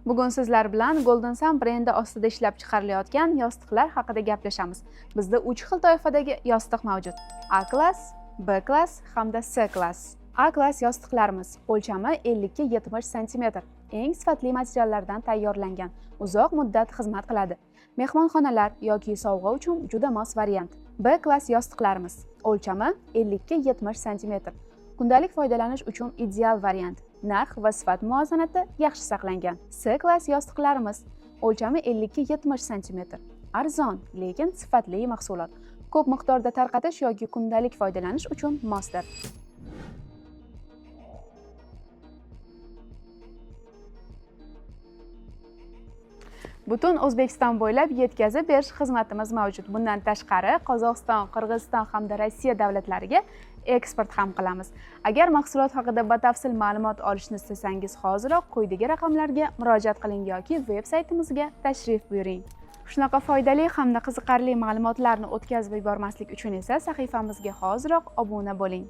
Bugun sizlar bilan Golden Sun brendi ostida ishlab chiqarilayotgan yostiqlar haqida gaplashamiz. Bizda 3 xil toifadagi yostiq mavjud: A klass, B klass hamda C klass. A klass yostiqlarimiz o'lchami 50-70 cm. Eng sifatli materiallardan tayyorlangan, uzoq muddat xizmat qiladi. Mehmonxonalar yoki sovg'a uchun juda mos variant. B klass yostiqlarimiz o'lchami 50-70 cm. Kundalik foydalanish uchun ideal variant. Narx va sifat muvozanati yaxshi saqlangan. C klass yostiqlarimiz o'lchami 50-70 cm. Arzon, lekin sifatli mahsulot. Ko'p miqdorda tarqatish yoki kundalik foydalanish uchun mosdir. Butun O'zbekiston bo'ylab yetkazib berish xizmatimiz mavjud. Bundan tashqari, Qozog'iston, Qirg'iziston hamda Rossiya davlatlariga eksport ham qilamiz. Agar mahsulot haqida batafsil ma'lumot olishni istasangiz, hoziroq quyidagi raqamlarga murojaat qiling yoki veb-saytimizga tashrif buyuring. Shunaqa foydali hamda qiziqarli ma'lumotlarni o'tkazib yubormaslik uchun esa sahifamizga hoziroq obuna bo'ling.